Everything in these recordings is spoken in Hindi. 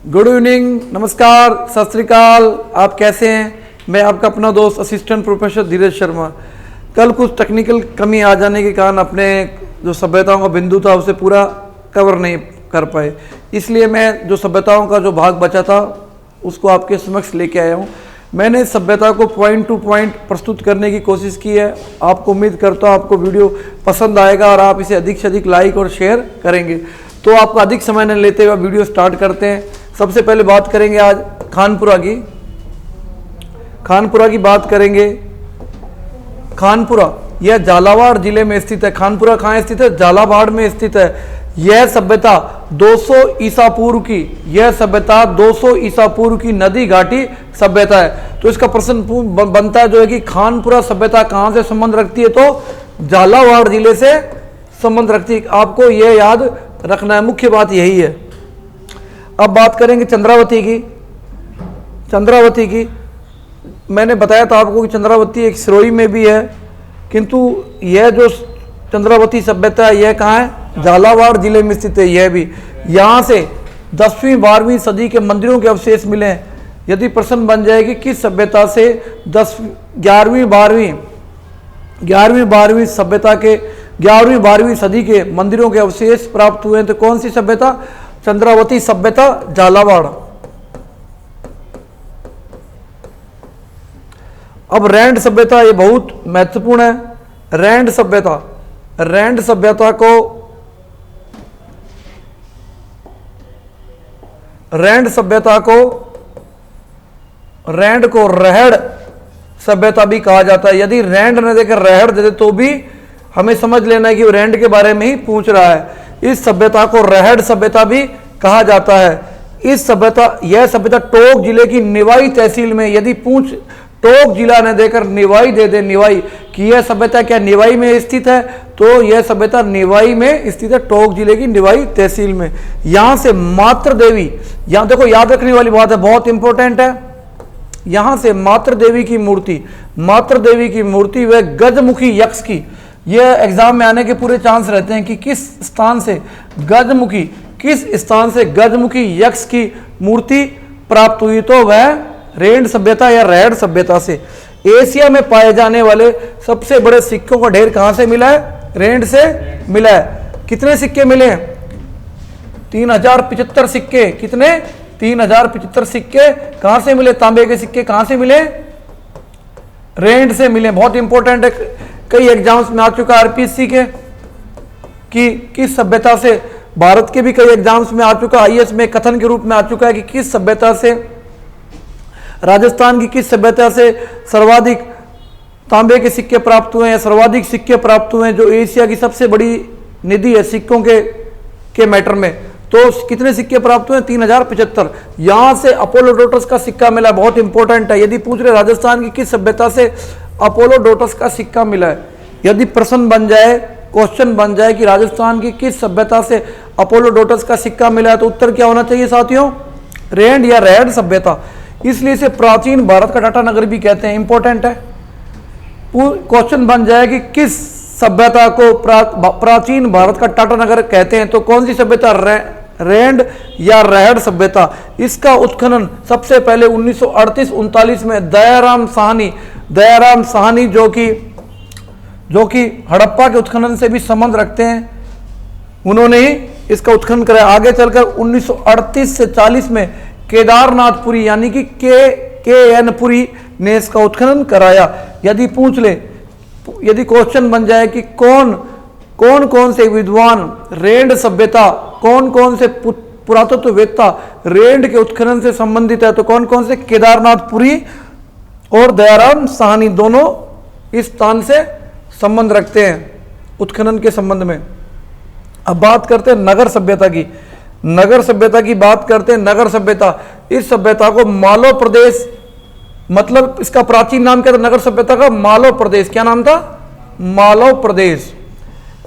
गुड इवनिंग, नमस्कार, सत श्री अकाल। आप कैसे हैं? मैं आपका अपना दोस्त असिस्टेंट प्रोफेसर धीरज शर्मा। कल कुछ टेक्निकल कमी आ जाने के कारण अपने जो सभ्यताओं का बिंदु था उसे पूरा कवर नहीं कर पाए, इसलिए मैं जो सभ्यताओं का जो भाग बचा था उसको आपके समक्ष लेके आया हूँ। मैंने सभ्यता को पॉइंट टू पॉइंट प्रस्तुत करने की कोशिश की है। आपको उम्मीद करता हूँ आपको वीडियो पसंद आएगा और आप इसे अधिक से अधिक लाइक और शेयर करेंगे। तो आपका अधिक समय न लेते हुए वीडियो स्टार्ट करते हैं। सबसे पहले बात करेंगे आज खानपुरा की बात करेंगे। खानपुरा यह झालावाड़ जिले में स्थित है। खानपुरा कहाँ स्थित है? झालावाड़ में स्थित है। यह सभ्यता 200 ईसा पूर्व की, यह सभ्यता 200 ईसा पूर्व की नदी घाटी सभ्यता है। तो इसका प्रश्न बनता है जो है कि खानपुरा सभ्यता कहाँ से संबंध रखती है? तो झालावाड़ जिले से संबंध रखती है। आपको यह याद रखना है, मुख्य बात यही है। अब बात करेंगे चंद्रावती की। मैंने बताया था आपको कि चंद्रावती एक सिरोही में भी है, किंतु यह जो चंद्रावती सभ्यता है यह कहाँ है? झालावाड़ जिले में स्थित है। यह भी यहाँ से 10वीं 12वीं सदी के मंदिरों के अवशेष मिले हैं। यदि प्रश्न बन जाए कि किस सभ्यता से 11वीं 12वीं सभ्यता के 11वीं 12वीं सदी के मंदिरों के अवशेष प्राप्त हुए हैं, तो कौन सी सभ्यता? चंद्रावती सभ्यता, झालावाड़। अब रैंड सभ्यता, ये बहुत महत्वपूर्ण है। रैंड को रहड़ सभ्यता भी कहा जाता है। यदि रैंड न देकर रहड़ दे दे तो भी हमें समझ लेना है कि वो रैंड के बारे में ही पूछ रहा है। इस सभ्यता को रहड़ सभ्यता भी कहा जाता है। यह सभ्यता टोंक जिले की निवाई तहसील में, यदि पूछ टोंक जिला न देकर निवाई दे दे, निवाई कि यह सभ्यता क्या निवाई में स्थित है, तो यह सभ्यता निवाई में स्थित है, टोंक जिले की निवाई तहसील में। यहां से मातृ देवी, यहां देखो याद रखने वाली बात है, बहुत इंपॉर्टेंट है। यहां से मातृ देवी की मूर्ति वह गजमुखी यक्ष की, यह एग्जाम में आने के पूरे चांस रहते हैं कि किस स्थान से गजमुखी यक्ष की मूर्ति प्राप्त हुई, तो वह रेंड सभ्यता या रहड़ सभ्यता से। एशिया में पाए जाने वाले सबसे बड़े सिक्कों का ढेर कहां से मिला है? रेंड से मिला है। कितने सिक्के मिले हैं? 3075 सिक्के। कितने? 3075 सिक्के कहां से मिले? तांबे के सिक्के कहां से मिले? रेंड से मिले। बहुत इंपॉर्टेंट है, कई एग्जाम्स में आ चुका है आरपीएससी के कि किस सभ्यता से, भारत के भी कई एग्जाम्स में आ चुका, आईएएस में कथन के रूप में आ चुका है कि किस सभ्यता से, राजस्थान की किस सभ्यता से सर्वाधिक तांबे के सिक्के प्राप्त हुए हैं, सर्वाधिक सिक्के प्राप्त हुए हैं, जो एशिया की सबसे बड़ी निधि है सिक्कों के मैटर में। तो कितने सिक्के प्राप्त हुए? 3075। यहां से अपोलोडोटस का सिक्का मिला, बहुत इंपॉर्टेंट है। यदि पूछ रहे राजस्थान की किस सभ्यता से अपोलोडोटस का सिक्का मिला है, यदि प्रश्न बन जाए, क्वेश्चन बन जाए कि राजस्थान की किस सभ्यता से अपोलोडोटस का सिक्का मिला है, तो उत्तर क्या होना चाहिए साथियों? रेंड या रहड़ सभ्यता। इसलिए इसे प्राचीन भारत का टाटा नगर भी कहते हैं, इंपॉर्टेंट है। क्वेश्चन बन जाए कि किस सभ्यता को प्राचीन भारत का टाटा नगर कहते हैं, तो कौन सी सभ्यता? रेंड या रहड़ सभ्यता। इसका उत्खनन सबसे पहले 1938-39 में दयाराम साहनी जो कि हड़प्पा के उत्खनन से भी संबंध रखते हैं, उन्होंने ही इसका उत्खनन कराया। आगे चलकर 1938 से 40 में केदारनाथपुरी यानी कि के.एन. पुरी ने इसका उत्खनन कराया। यदि क्वेश्चन बन जाए कि कौन से विद्वान रेंड सभ्यता, कौन से पुरातत्ववेत्ता रेंड के उत्खनन से संबंधित है, तो कौन से? केदारनाथपुरी और दयाराम साहनी, दोनों इस स्थान से संबंध रखते हैं उत्खनन के संबंध में। अब बात करते हैं नगर सभ्यता की। नगर सभ्यता, इस सभ्यता को मालव प्रदेश, मतलब इसका प्राचीन नाम क्या था नगर सभ्यता का? मालव प्रदेश। क्या नाम था? मालव प्रदेश।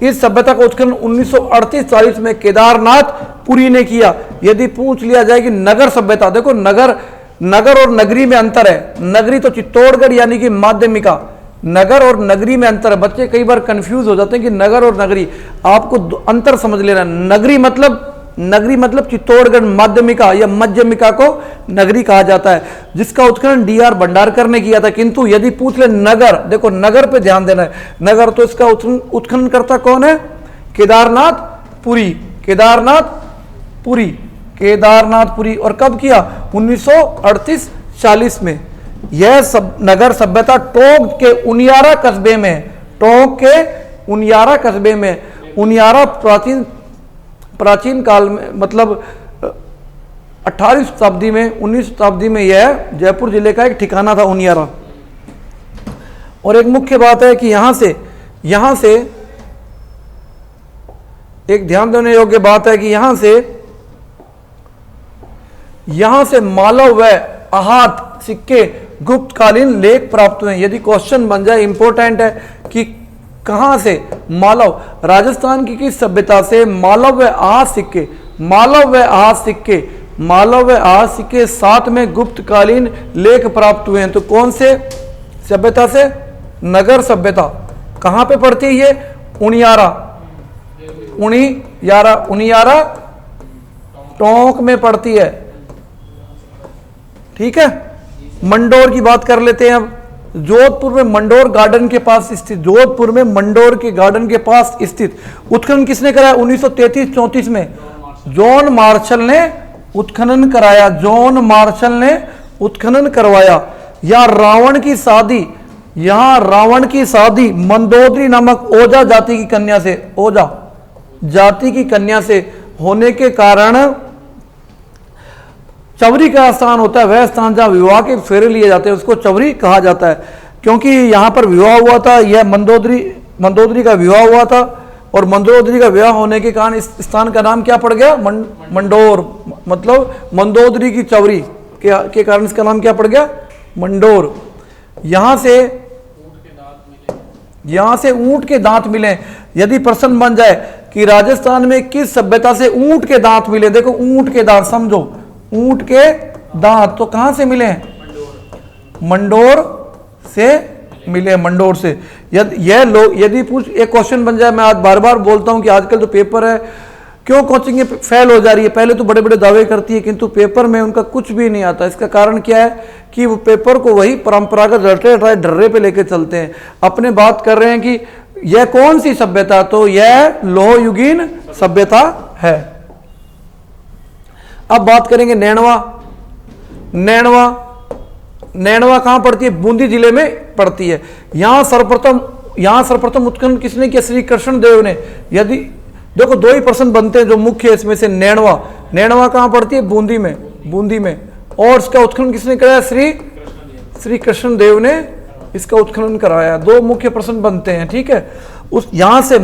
इस सभ्यता का उत्खनन 1938-40 में केदारनाथ पुरी ने किया। यदि पूछ लिया जाए कि नगर सभ्यता, देखो नगर और नगरी में अंतर है। नगरी तो चित्तौड़गढ़ यानी कि माध्यमिका, नगर और नगरी में अंतर है। बच्चे कई बार कंफ्यूज हो जाते हैं कि नगर और नगरी, आपको अंतर समझ लेना। नगरी मतलब नगरी मतलब चित्तौड़गढ़ माध्यमिका या मध्यमिका को नगरी कहा जाता है, जिसका उत्खनन डीआर भंडारकर ने किया था। किंतु यदि पूछ ले नगर, देखो नगर पे ध्यान देना है, नगर, तो इसका उत्खनन करता कौन है? केदारनाथपुरी, केदारनाथपुरी, केदारनाथपुरी। और कब किया? 1938-40 में। यह सब नगर सभ्यता टोंक के उनियारा कस्बे में, टोंक के उनियारा कस्बे में, उनियारा प्राचीन काल में मतलब 18वीं शताब्दी में, 19वीं शताब्दी में यह जयपुर जिले का एक ठिकाना था, उनियारा। और एक मुख्य बात है कि यहां से एक ध्यान देने योग्य बात है कि यहां से मालव व आहत सिक्के गुप्तकालीन लेख प्राप्त हुए। यदि क्वेश्चन बन जाए, इंपॉर्टेंट है कि कहां से? मालव, राजस्थान की किस सभ्यता से मालव व आहत सिक्के, मालव व आहत सिक्के, मालव व आहत सिक्के, साथ में गुप्तकालीन लेख प्राप्त हुए हैं। तो कौन से सभ्यता से? नगर सभ्यता। कहां पे पड़ती है ये? उनियारा, उनियारा टोंक में पड़ती है। ठीक है। मंडोर की बात कर लेते हैं अब। जोधपुर में मंडोर गार्डन के पास स्थित, जोधपुर में मंडोर के गार्डन के पास स्थित उत्खनन किसने कराया? 1933-34 में जॉन मार्शल ने उत्खनन कराया, जॉन मार्शल ने उत्खनन करवाया। या रावण की शादी, यहां रावण की शादी मंदोदरी नामक ओझा जाति की कन्या से, ओझा जाति की कन्या से होने के कारण चवरी का स्थान होता है, वह स्थान जहां विवाह के फेरे लिए जाते हैं उसको चवरी कहा जाता है। क्योंकि यहां पर विवाह हुआ था, यह मंदोदरी का विवाह हुआ था, और मंदोदरी का विवाह होने के कारण इस स्थान का नाम क्या पड़ गया? मंडोर। मतलब मंदोदरी की चवरी के कारण इसका नाम क्या पड़ गया? मंडोर। यहां से ऊंट के दांत मिले। यदि प्रश्न बन जाए कि राजस्थान में किस सभ्यता से ऊंट के दांत मिले, देखो ऊंट के दांत समझो, ऊंट के दांत तो कहां से मिले? मंडोर से मिले, मंडोर से। यदि पूछ एक क्वेश्चन बन जाए, मैं आज बार बार बोलता हूं कि आजकल जो पेपर है, क्यों कोचिंग फेल हो जा रही है? पहले तो बड़े बड़े दावे करती है किंतु पेपर में उनका कुछ भी नहीं आता। इसका कारण क्या है कि वो पेपर को वही परंपरागत रटे ढर्रे पे लेके चलते हैं। अपने बात कर रहे हैं कि यह कौन सी सभ्यता, तो यह लोहयुगीन सभ्यता है। अब बात करेंगे नैनवा। नैनवा कहां पड़ती है? बूंदी जिले में पड़ती है। यहां सर्वप्रथम उत्खनन किसने किया? श्री कृष्ण देव ने। यदि देखो दो ही प्रश्न बनते हैं जो मुख्य है इसमें से। नैनवा कहां पड़ती है? बूंदी में। और इसका उत्खनन किसने कराया? श्री कृष्ण देव ने इसका उत्खनन कराया। दो मुख्य प्रश्न बनते हैं। ठीक है। यहां से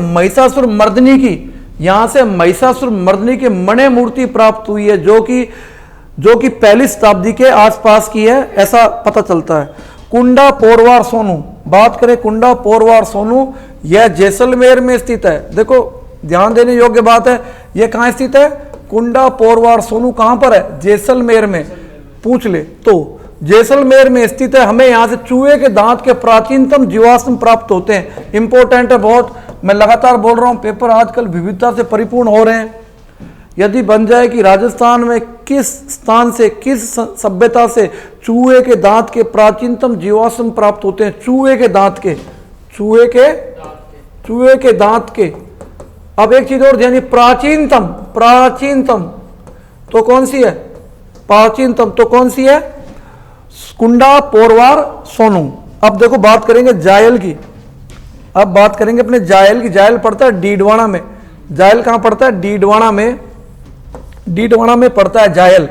महिषासुर मर्दनी की मणि मूर्ति प्राप्त हुई है, जो कि पहली शताब्दी के आसपास की है, ऐसा पता चलता है। कुंडा पोरवार सोनू, बात करें कुंडा पोरवार सोनू, यह जैसलमेर में स्थित है। देखो ध्यान देने योग्य बात है, यह कहां स्थित है? कुंडा पोरवार सोनू कहां पर है? जैसलमेर में। पूछ ले तो जैसलमेर में स्थित है। हमें यहां से चूहे के दांत के प्राचीनतम जीवाश्म प्राप्त होते हैं। इंपॉर्टेंट है बहुत, मैं लगातार बोल रहा हूं, पेपर आजकल विविधता से परिपूर्ण हो रहे हैं। यदि बन जाए कि राजस्थान में किस स्थान से, किस सभ्यता से चूहे के दांत के प्राचीनतम जीवाश्म प्राप्त होते हैं, चूहे के दांत के। अब एक चीज और ध्यान, प्राचीनतम तो कौन सी है? प्राचीनतम तो कौन सी है? कुंडा पोरवार सोनू। अब देखो बात करेंगे जायल की। अब बात करेंगे अपने जायल की। जायल पड़ता है डीडवाना में। जायल कहां पड़ता है? डीडवाना में पड़ता है जायल।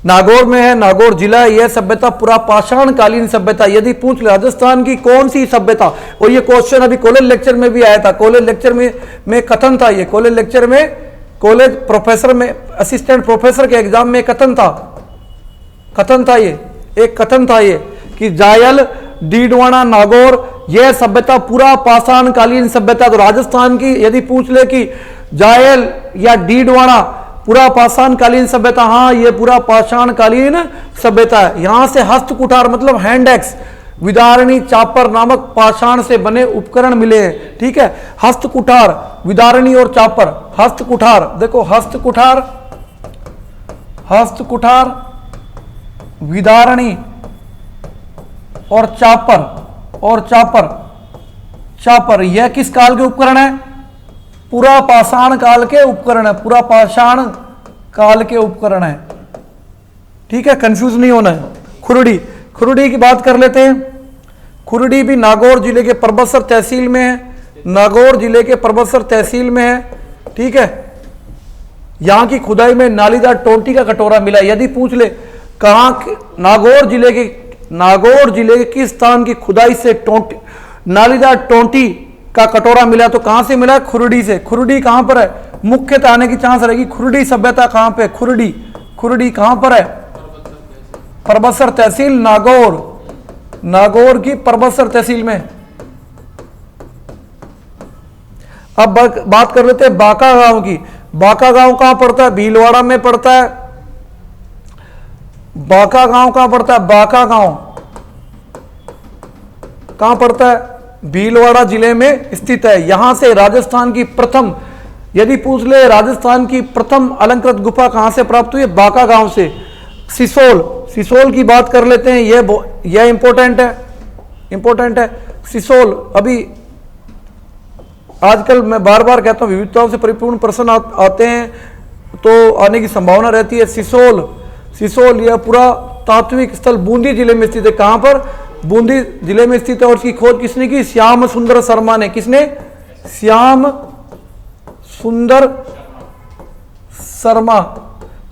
नागौर में है, नागौर जिला है। यह सभ्यता पूरा पाषाण कालीन सभ्यता। यदि पूछ ले राजस्थान की कौन सी सभ्यता, और ये क्वेश्चन अभी कॉलेज लेक्चर में भी आया था। कॉलेज लेक्चर में कथन था, ये कॉलेज लेक्चर में, कॉलेज प्रोफेसर में, असिस्टेंट प्रोफेसर के एग्जाम में कथन था ये कि जायल, डीडवाना, नागौर, यह सभ्यता पूरा पाषाण कालीन सभ्यता। तो राजस्थान की यदि पूछ ले कि जायल या डीडवाना पूरा पाषाण कालीन सभ्यता, हाँ ये पूरा पाषाण कालीन सभ्यता है। यहां से हस्त कुठार मतलब हैंड एक्स, विदारणी चापर नामक पाषाण से बने उपकरण मिले हैं। ठीक है, हस्त कुठार, विदारणी और चापर, हस्त कुठार, देखो हस्त कुठार, हस्त कुठार, विदारणी और चापर, चापर यह किस काल के उपकरण है? पूरा पाषाण काल के उपकरण है, पूरा पाषाण काल के उपकरण है। ठीक है, कंफ्यूज नहीं होना है। खुरडी, खुरडी की बात कर लेते हैं। खुरडी भी नागौर जिले के परबतसर तहसील में है, नागौर जिले के परबतसर तहसील में है। ठीक है, यहां की खुदाई में नालीदार टोंटी का कटोरा मिला। यदि पूछ ले कहां, नागौर जिले के किस स्थान की खुदाई से टोंटी, नालीदार टोंटी का कटोरा मिला, तो कहां से मिला? खुरडी से। खुरडी कहां पर है? मुख्यतः आने की चांस रहेगी। खुरडी सभ्यता कहां पे? खुरडी कहां पर है? परबतसर तहसील, नागौर की परबतसर तहसील में। अब बात कर लेते हैं बांका गांव की। बांका गांव कहां पड़ता है? भीलवाड़ा में पड़ता है। बांका गांव कहां पड़ता है? बांका गांव कहां पड़ता है? भीलवाड़ा जिले में स्थित है। यहां से राजस्थान की प्रथम, यदि पूछ ले राजस्थान की प्रथम अलंकृत गुफा कहां से प्राप्त हुई है? बांका गांव से। सिसोल की बात कर लेते हैं, यह इंपॉर्टेंट है। सिसोल, अभी आजकल मैं बार बार कहता हूं विविधताओं से परिपूर्ण प्रश्न आते हैं तो आने की संभावना रहती है। सिसोल यह पूरा तात्विक स्थल बूंदी जिले में स्थित है। कहां पर? बूंदी जिले में स्थित है। और इसकी खोज किसने की? श्याम सुंदर शर्मा ने। किसने? श्याम सुंदर शर्मा।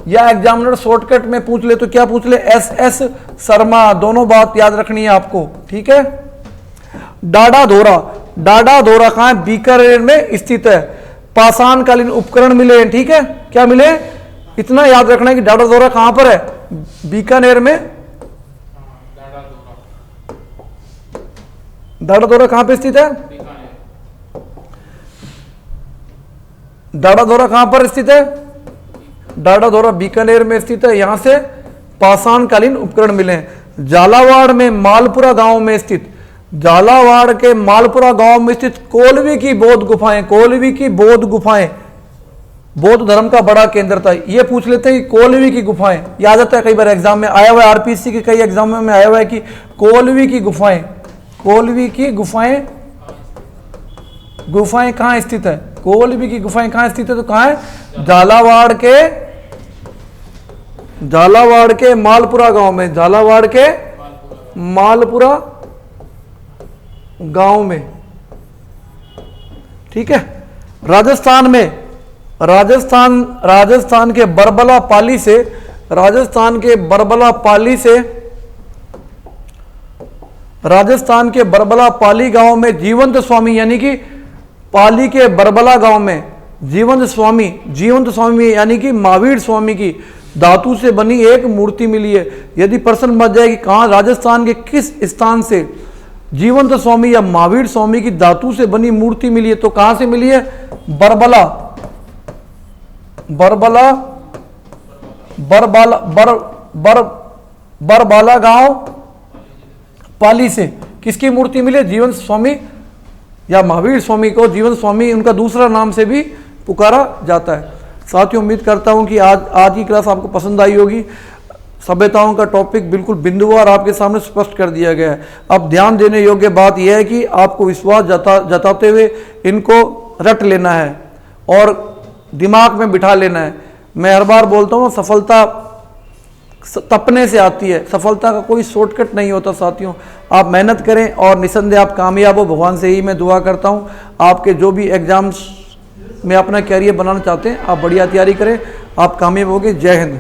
या एग्जामिनर शॉर्टकट में पूछ ले तो क्या पूछ ले? SS शर्मा। दोनों बात याद रखनी है आपको। ठीक है, डाडा धोरा कहां है? बीकानेर में स्थित है। पाषाण कालीन उपकरण मिले हैं। ठीक है, क्या मिले? इतना याद रखना है कि डाडा धोरा कहां पर है? बीकानेर में। डाडा धोरा कहां पे स्थित है? डाडा धोरा कहां पर स्थित है? डाडा धोरा बीकानेर में स्थित है। यहां से पाषाण कालीन उपकरण मिले हैं। झालावाड़ में मालपुरा गांव में स्थित, झालावाड़ के मालपुरा गांव में स्थित कोलवी की बौद्ध गुफाएं बौद्ध धर्म का बड़ा केंद्र था। ये पूछ लेते हैं कि कोलवी की गुफाएं, याद आता है कई बार एग्जाम में आया हुआ है, आरपीसी के कई एग्जाम में आया हुआ है कि कोलवी की गुफाएं कहां स्थित है? कोलवी की गुफाएं कहां स्थित है? तो कहां है? झालावाड़ के मालपुरा गांव में। झालावाड़ के मालपुरा गांव में। ठीक है, राजस्थान के बरबला पाली गांव में जीवंत स्वामी, यानी कि पाली के बरबला गांव में जीवंत स्वामी यानी कि महावीर स्वामी की धातु से बनी एक मूर्ति मिली है। यदि प्रश्न बच जाए कि कहां, राजस्थान के किस स्थान से जीवंत स्वामी या महावीर स्वामी की धातु से बनी मूर्ति मिली है, तो कहां से मिली है? बरबाला गांव पाली से किसकी मूर्ति मिली? जीवंत स्वामी या महावीर स्वामी को जीवंत स्वामी उनका दूसरा नाम से भी पुकारा जाता है। साथियों, उम्मीद करता हूं कि आज की क्लास आपको पसंद आई होगी। सभ्यताओं का टॉपिक बिल्कुल बिंदुवार आपके सामने स्पष्ट कर दिया गया है। अब ध्यान देने योग्य बात यह है कि आपको विश्वास जताते हुए इनको रट लेना है और दिमाग में बिठा लेना है। मैं हर बार बोलता हूँ, सफलता तपने से आती है, सफलता का कोई शॉर्टकट नहीं होता। साथियों, आप मेहनत करें और निसंदेह आप कामयाब हो। भगवान से ही मैं दुआ करता हूँ। आपके जो भी एग्जाम्स में अपना कैरियर बनाना चाहते हैं, आप बढ़िया तैयारी करें, आप कामयाब होंगे। जय हिंद।